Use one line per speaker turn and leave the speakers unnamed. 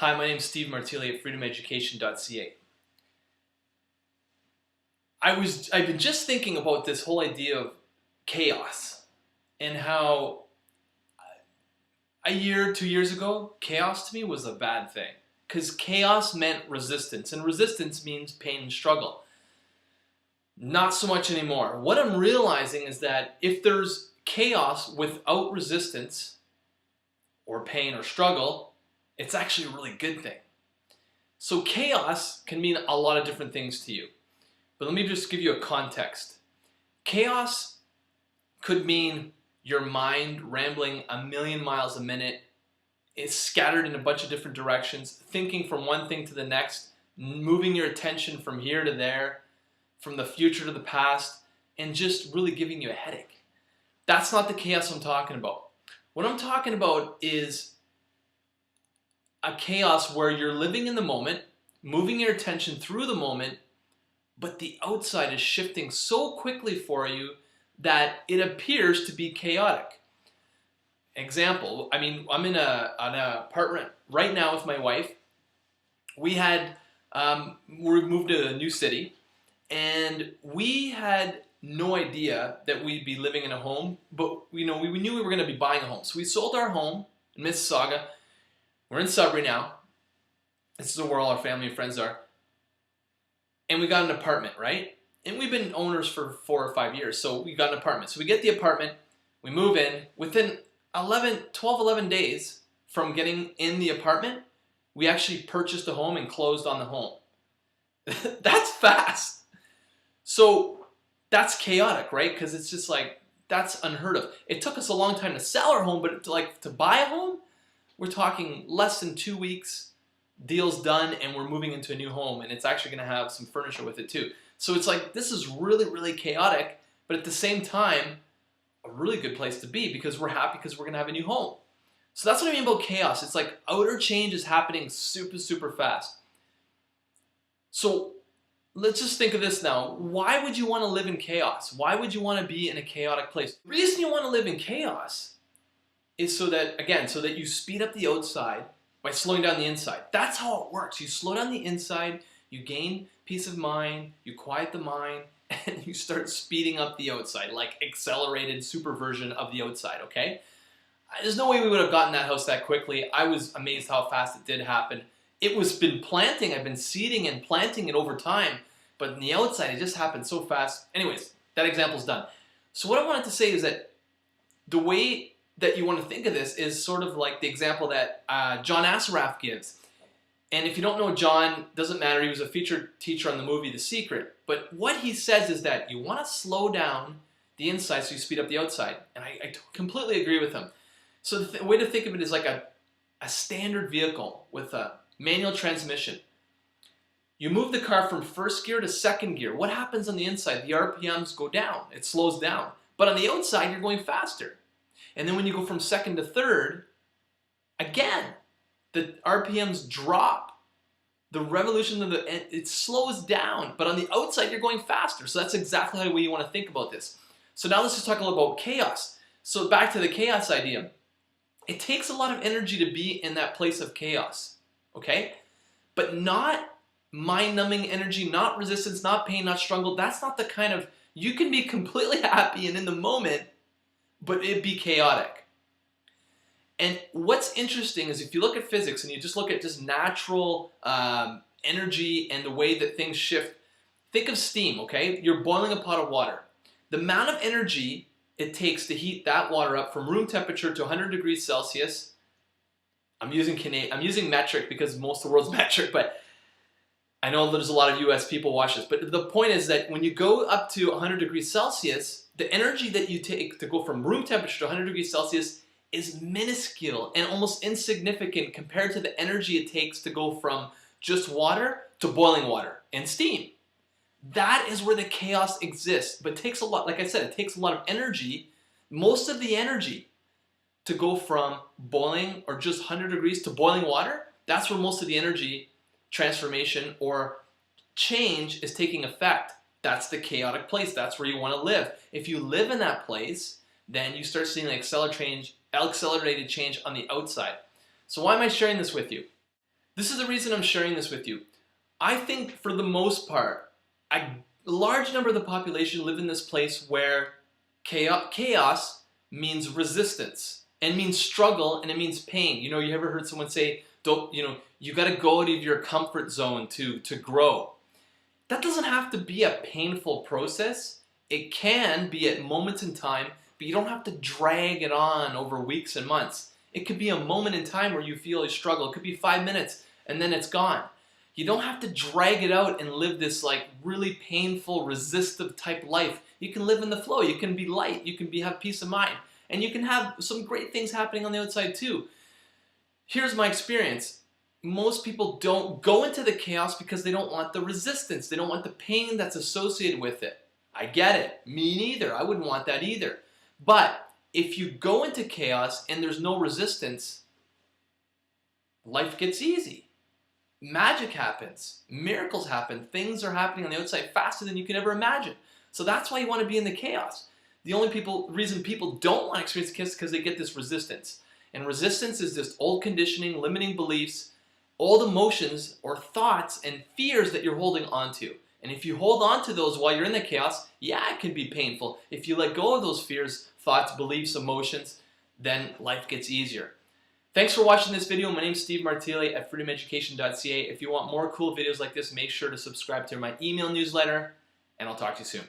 Hi, my name is Steve Martilli at freedomeducation.ca. I've been just thinking about this whole idea of chaos and how a year, 2 years ago, chaos to me was a bad thing. Because chaos meant resistance, and resistance means pain and struggle. Not so much anymore. What I'm realizing is that if there's chaos without resistance, or pain or struggle, it's actually a really good thing. So chaos can mean a lot of different things to you. But let me just give you a context. Chaos could mean your mind rambling a million miles a minute. It's scattered in a bunch of different directions, thinking from one thing to the next, moving your attention from here to there, from the future to the past, and just really giving you a headache. That's not the chaos I'm talking about. What I'm talking about is a chaos where you're living in the moment, moving your attention through the moment, but the outside is shifting so quickly for you that it appears to be chaotic. Example, I'm in an apartment right now with my wife. We moved to a new city, and we had no idea that we'd be living in a home, but we knew we were going to be buying a home. So we sold our home in Mississauga. We're in Sudbury now. This is where all our family and friends are. And we got an apartment, right? And we've been owners for 4 or 5 years, so we got an apartment. So we get the apartment, we move in. Within 11 days from getting in the apartment, we actually purchased a home and closed on the home. That's fast. So that's chaotic, right? Because it's just like, that's unheard of. It took us a long time to sell our home, but to buy a home, we're talking less than 2 weeks, deal's done, and we're moving into a new home, and it's actually going to have some furniture with it too. So it's like, this is really, really chaotic, but at the same time, a really good place to be because we're happy because we're going to have a new home. So that's what I mean about chaos. It's like outer change is happening super, super fast. So let's just think of this now. Why would you want to live in chaos? Why would you want to be in a chaotic place? The reason you want to live in chaos is so that you speed up the outside by slowing down the inside. That's how it works. You slow down the inside, you gain peace of mind, you quiet the mind, and you start speeding up the outside, like accelerated super version of the outside, okay? There's no way we would have gotten that house that quickly. I was amazed how fast it did happen. It was been planting, I've been seeding and planting it over time, but on the outside it just happened so fast. Anyways, that example's done. So what I wanted to say is that the way that you want to think of this is sort of like the example that John Assaraf gives. And if you don't know John, doesn't matter, he was a featured teacher on the movie The Secret. But what he says is that you want to slow down the inside so you speed up the outside. And I completely agree with him. So the way to think of it is like a standard vehicle with a manual transmission. You move the car from first gear to second gear. What happens on the inside? The RPMs go down. It slows down. But on the outside, you're going faster. And then when you go from second to third, again, the RPMs drop. The revolution of it slows down. But on the outside, you're going faster. So that's exactly the way you want to think about this. So now let's just talk a little about chaos. So back to the chaos idea. It takes a lot of energy to be in that place of chaos, okay? But not mind-numbing energy, not resistance, not pain, not struggle. That's not the kind of, you can be completely happy and in the moment, but it'd be chaotic. And what's interesting is if you look at physics and you just look at just natural energy and the way that things shift, think of steam, okay? You're boiling a pot of water. The amount of energy it takes to heat that water up from room temperature to 100 degrees Celsius, I'm using metric because most of the world's metric, but I know there's a lot of US people watch this. But the point is that when you go up to 100 degrees Celsius, the energy that you take to go from room temperature to 100 degrees Celsius is minuscule and almost insignificant compared to the energy it takes to go from just water to boiling water and steam. That is where the chaos exists, but it takes a lot, like I said, it takes a lot of energy, most of the energy, to go from boiling or just 100 degrees to boiling water. That's where most of the energy transformation or change is taking effect. That's the chaotic place. That's where you want to live. If you live in that place, then you start seeing the accelerated change on the outside. So why am I sharing this with you? This is the reason I'm sharing this with you. I think for the most part, a large number of the population live in this place where chaos means resistance and means struggle and it means pain. You know, you ever heard someone say, don't, you know, you got to go out of your comfort zone to grow. That doesn't have to be a painful process. It can be at moments in time, but you don't have to drag it on over weeks and months. It could be a moment in time where you feel a struggle. It could be 5 minutes and then it's gone. You don't have to drag it out and live this like really painful, resistive type life. You can live in the flow. You can be light. You can have peace of mind. And you can have some great things happening on the outside too. Here's my experience. Most people don't go into the chaos because they don't want the resistance. They don't want the pain that's associated with it. I get it. Me neither. I wouldn't want that either. But if you go into chaos and there's no resistance, life gets easy. Magic happens. Miracles happen. Things are happening on the outside faster than you can ever imagine. So that's why you want to be in the chaos. The only reason people don't want to experience chaos is because they get this resistance. And resistance is just old conditioning, limiting beliefs, old emotions or thoughts and fears that you're holding on to. And if you hold on to those while you're in the chaos, yeah, it can be painful. If you let go of those fears, thoughts, beliefs, emotions, then life gets easier. Thanks for watching this video. My name is Steve Martilli at freedomeducation.ca. If you want more cool videos like this, make sure to subscribe to my email newsletter, and I'll talk to you soon.